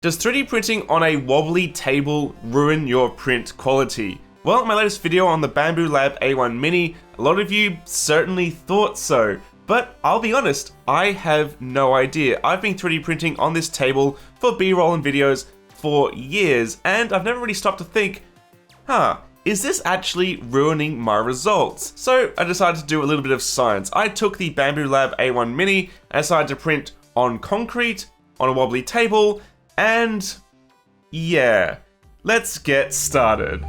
Does 3D printing on a wobbly table ruin your print quality? Well, in my latest video on the Bambu Lab A1 Mini, a lot of you certainly thought so. But I'll be honest, I have no idea. I've been 3D printing on this table for B-roll and videos for years, and I've never really stopped to think, is this actually ruining my results? So I decided to do a little bit of science. I took the Bambu Lab A1 Mini and decided to print on concrete, on a wobbly table, and yeah, let's get started.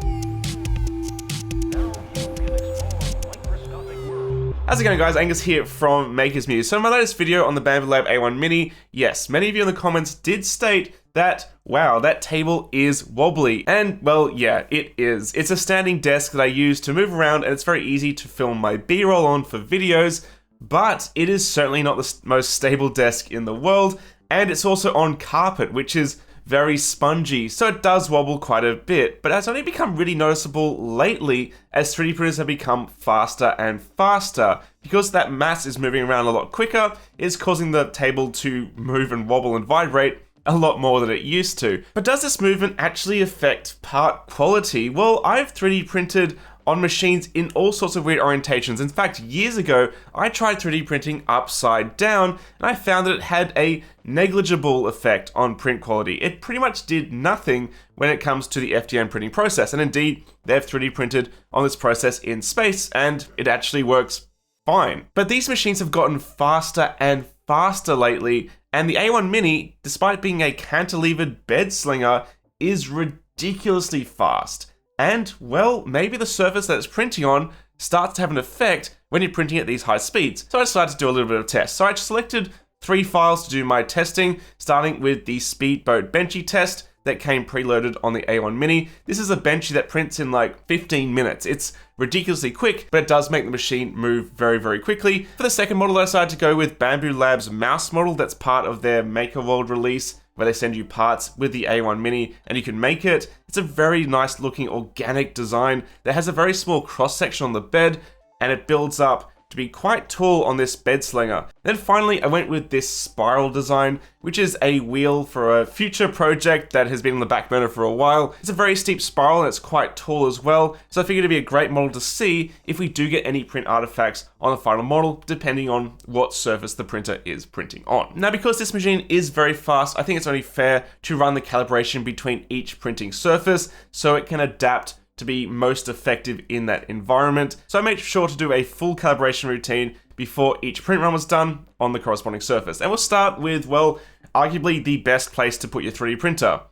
How's it going, guys? Angus here from Maker's Muse. So in my latest video on the Bambu Lab A1 Mini, yes, many of you in the comments did state that, wow, that table is wobbly. And well, yeah, it is. It's a standing desk that I use to move around, and it's very easy to film my B-roll on for videos, but it is certainly not the most stable desk in the world. And it's also on carpet, which is very spongy, so it does wobble quite a bit, but it's only become really noticeable lately as 3D printers have become faster and faster. Because that mass is moving around a lot quicker, it's causing the table to move and wobble and vibrate a lot more than it used to. But does this movement actually affect part quality? Well, I've 3D printed on machines in all sorts of weird orientations. In fact, years ago, I tried 3D printing upside down, and I found that it had a negligible effect on print quality. It pretty much did nothing when it comes to the FDM printing process, and indeed, they've 3D printed on this process in space, and it actually works fine. But these machines have gotten faster and faster lately, and the A1 Mini, despite being a cantilevered bed slinger, is ridiculously fast. And, well, maybe the surface that it's printing on starts to have an effect when you're printing at these high speeds. So I decided to do a little bit of test. So I selected 3 files to do my testing, starting with the Speedboat Benchy test that came preloaded on the A1 Mini. This is a Benchy that prints in like 15 minutes. It's ridiculously quick, but it does make the machine move very, very quickly. For the second model, I decided to go with Bambu Lab's mouse model that's part of their Maker World release, where they send you parts with the A1 Mini and you can make it. It's a very nice looking organic design that has a very small cross section on the bed, and it builds up to be quite tall on this bed slinger. Then finally, I went with this spiral design, which is a wheel for a future project that has been on the back burner for a while. It's a very steep spiral and it's quite tall as well, so I figured it'd be a great model to see if we do get any print artifacts on the final model, depending on what surface the printer is printing on. Now, because this machine is very fast, I think it's only fair to run the calibration between each printing surface so it can adapt to be most effective in that environment. So I made sure to do a full calibration routine before each print run was done on the corresponding surface. And we'll start with, well, arguably the best place to put your 3D printer,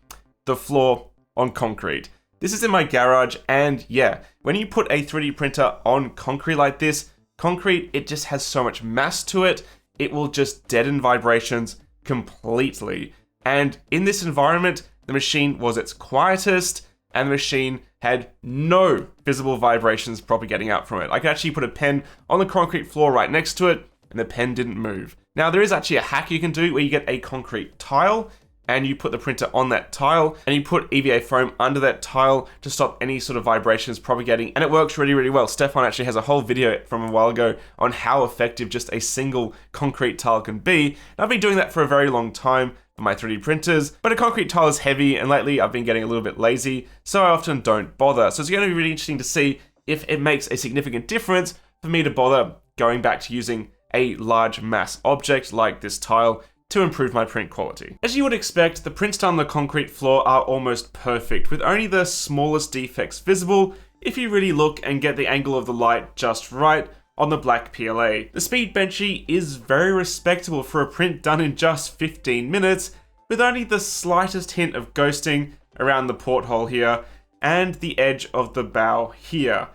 the floor on concrete. This is in my garage, and yeah, when you put a 3D printer on concrete like this, concrete, it just has so much mass to it, it will just deaden vibrations completely. And in this environment, the machine was its quietest, and the machine had no visible vibrations propagating out from it. I could actually put a pen on the concrete floor right next to it, and the pen didn't move. Now, there is actually a hack you can do where you get a concrete tile, and you put the printer on that tile, and you put EVA foam under that tile to stop any sort of vibrations propagating, and it works really, really well. Stefan actually has a whole video from a while ago on how effective just a single concrete tile can be. And I've been doing that for a very long time for my 3D printers, but a concrete tile is heavy, and lately I've been getting a little bit lazy, so I often don't bother. So it's going to be really interesting to see if it makes a significant difference for me to bother going back to using a large mass object like this tile to improve my print quality. As you would expect, the prints done on the concrete floor are almost perfect, with only the smallest defects visible if you really look and get the angle of the light just right on the black PLA. The Speed Benchy is very respectable for a print done in just 15 minutes, with only the slightest hint of ghosting around the porthole here and the edge of the bow here.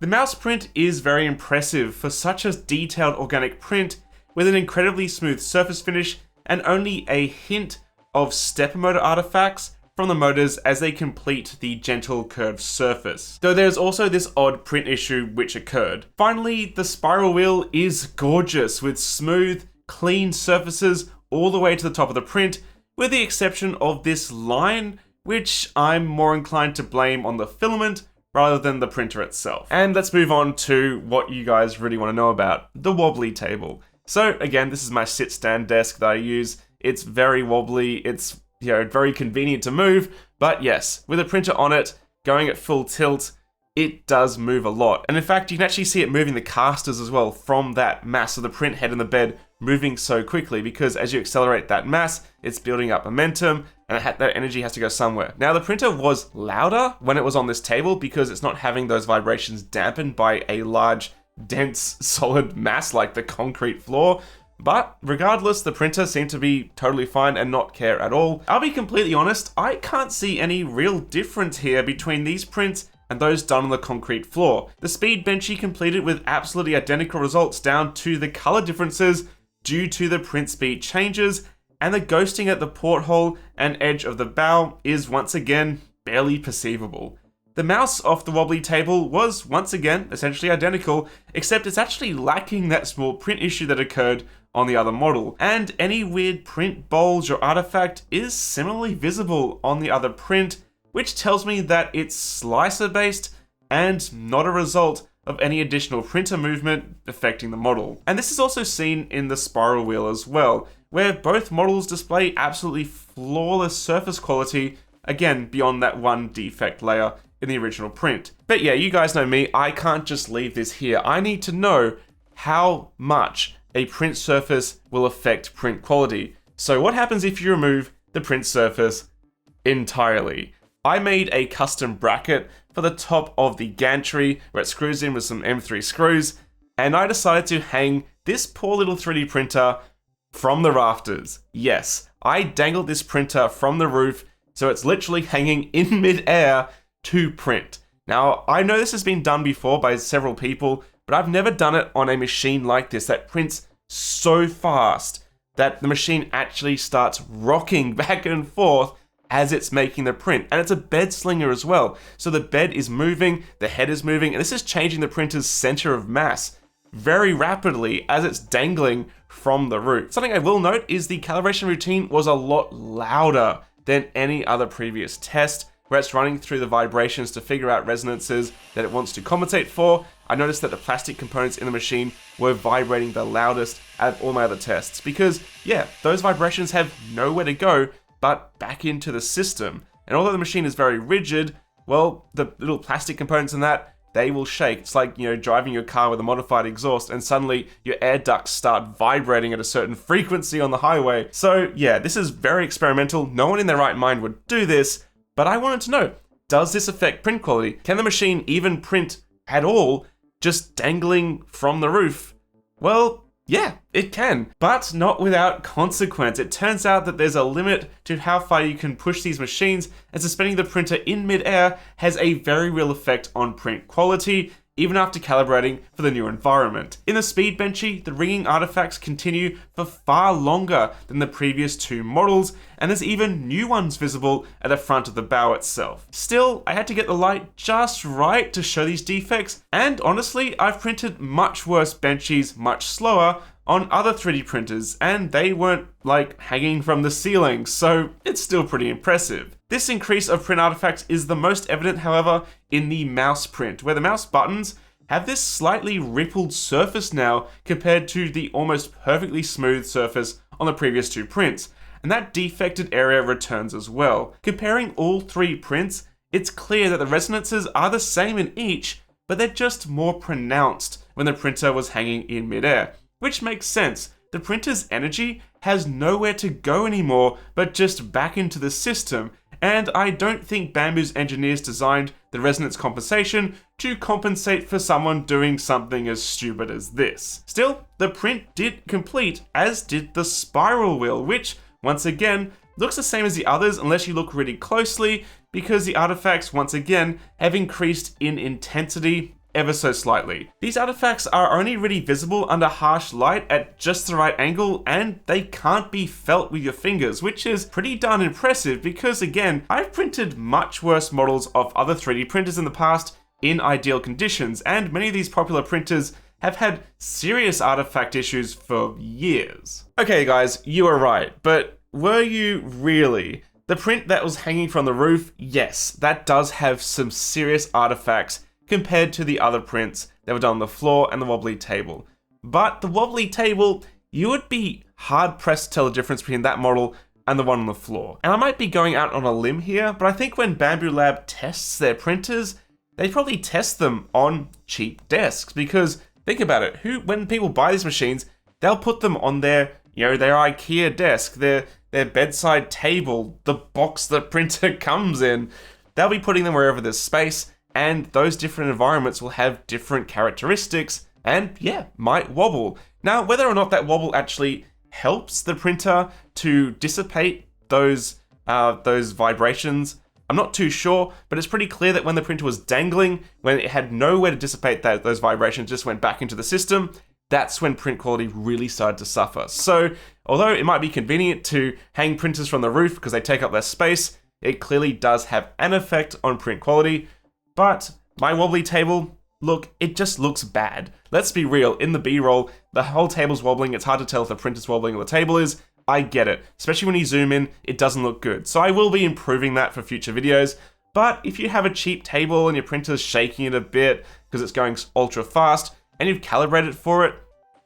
The mouse print is very impressive for such a detailed organic print with an incredibly smooth surface finish and only a hint of stepper motor artifacts from the motors as they complete the gentle curved surface. Though there's also this odd print issue which occurred. Finally, the spiral wheel is gorgeous with smooth, clean surfaces all the way to the top of the print, with the exception of this line, which I'm more inclined to blame on the filament rather than the printer itself. And let's move on to what you guys really want to know about, the wobbly table. So again, this is my sit-stand desk that I use. It's very wobbly, it's very convenient to move. But yes, with a printer on it, going at full tilt, it does move a lot. And in fact, you can actually see it moving the casters as well from that mass of the print head and the bed moving so quickly, because as you accelerate that mass, it's building up momentum, and that energy has to go somewhere. Now, the printer was louder when it was on this table because it's not having those vibrations dampened by a large, dense, solid mass like the concrete floor. But regardless, the printer seemed to be totally fine and not care at all. I'll be completely honest, I can't see any real difference here between these prints and those done on the concrete floor. The speed benchy completed with absolutely identical results down to the color differences due to the print speed changes, and the ghosting at the porthole and edge of the bow is once again barely perceivable. The mouse off the wobbly table was once again essentially identical, except it's actually lacking that small print issue that occurred on the other model, and any weird print bulge or artifact is similarly visible on the other print, which tells me that it's slicer based and not a result of any additional printer movement affecting the model. And this is also seen in the spiral wheel as well, where both models display absolutely flawless surface quality, again beyond that one defect layer in the original print. But yeah, you guys know me, I can't just leave this here. I need to know how much a print surface will affect print quality. So what happens if you remove the print surface entirely? I made a custom bracket for the top of the gantry where it screws in with some M3 screws, and I decided to hang this poor little 3D printer from the rafters. Yes, I dangled this printer from the roof, so it's literally hanging in mid-air to print. Now, I know this has been done before by several people, but I've never done it on a machine like this that prints so fast that the machine actually starts rocking back and forth as it's making the print. And it's a bed slinger as well. So the bed is moving, the head is moving, and this is changing the printer's center of mass very rapidly as it's dangling from the roof. Something I will note is the calibration routine was a lot louder than any other previous test, where it's running through the vibrations to figure out resonances that it wants to compensate for. I noticed that the plastic components in the machine were vibrating the loudest out of all my other tests, because yeah, those vibrations have nowhere to go but back into the system. And although the machine is very rigid, well, the little plastic components in that, they will shake. It's like, driving your car with a modified exhaust and suddenly your air ducts start vibrating at a certain frequency on the highway. So yeah, this is very experimental. No one in their right mind would do this, but I wanted to know, does this affect print quality? Can the machine even print at all just dangling from the roof? Well, yeah, it can, but not without consequence. It turns out that there's a limit to how far you can push these machines, and suspending the printer in mid-air has a very real effect on print quality, even after calibrating for the new environment. In the speed benchy, the ringing artifacts continue for far longer than the previous two models, and there's even new ones visible at the front of the bow itself. Still, I had to get the light just right to show these defects, and honestly, I've printed much worse benchies much slower on other 3D printers, and they weren't like hanging from the ceiling, so it's still pretty impressive. This increase of print artifacts is the most evident, however, in the mouse print, where the mouse buttons have this slightly rippled surface now compared to the almost perfectly smooth surface on the previous two prints, and that defected area returns as well. Comparing all three prints, it's clear that the resonances are the same in each, but they're just more pronounced when the printer was hanging in midair, which makes sense. The printer's energy has nowhere to go anymore but just back into the system, and I don't think Bambu's engineers designed the resonance compensation to compensate for someone doing something as stupid as this. Still, the print did complete, as did the spiral wheel, which, once again, looks the same as the others unless you look really closely, because the artifacts, once again, have increased in intensity ever so slightly. These artifacts are only really visible under harsh light at just the right angle, and they can't be felt with your fingers, which is pretty darn impressive because, again, I've printed much worse models of other 3D printers in the past in ideal conditions, and many of these popular printers have had serious artifact issues for years. Okay guys, you are right, but were you really? The print that was hanging from the roof, yes, that does have some serious artifacts compared to the other prints that were done on the floor and the wobbly table. But the wobbly table, you would be hard pressed to tell the difference between that model and the one on the floor. And I might be going out on a limb here, but I think when Bambu Lab tests their printers, they probably test them on cheap desks, because think about it, when people buy these machines, they'll put them on their IKEA desk, their bedside table, the box the printer comes in. They'll be putting them wherever there's space, and those different environments will have different characteristics and yeah, might wobble. Now, whether or not that wobble actually helps the printer to dissipate those vibrations, I'm not too sure, but it's pretty clear that when the printer was dangling, when it had nowhere to dissipate those vibrations, just went back into the system, that's when print quality really started to suffer. So, although it might be convenient to hang printers from the roof because they take up less space, it clearly does have an effect on print quality. But my wobbly table, look, it just looks bad. Let's be real, in the B-roll, the whole table's wobbling. It's hard to tell if the printer's wobbling or the table is. I get it. Especially when you zoom in, it doesn't look good. So I will be improving that for future videos. But if you have a cheap table and your printer's shaking it a bit because it's going ultra fast and you've calibrated for it,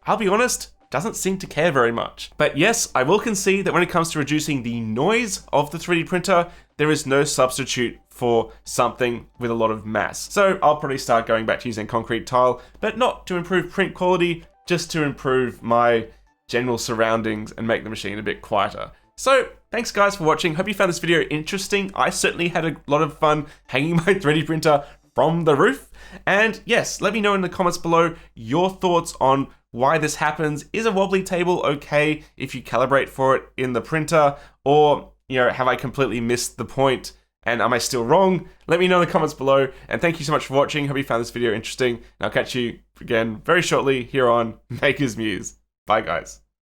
I'll be honest, doesn't seem to care very much. But yes, I will concede that when it comes to reducing the noise of the 3D printer, there is no substitute for something with a lot of mass. So I'll probably start going back to using concrete tile, but not to improve print quality, just to improve my general surroundings and make the machine a bit quieter. So thanks guys for watching. Hope you found this video interesting. I certainly had a lot of fun hanging my 3D printer from the roof. And yes, let me know in the comments below your thoughts on why this happens. Is a wobbly table okay if you calibrate for it in the printer? Or, have I completely missed the point and am I still wrong? Let me know in the comments below. And thank you so much for watching. Hope you found this video interesting. And I'll catch you again very shortly here on Maker's Muse. Bye guys.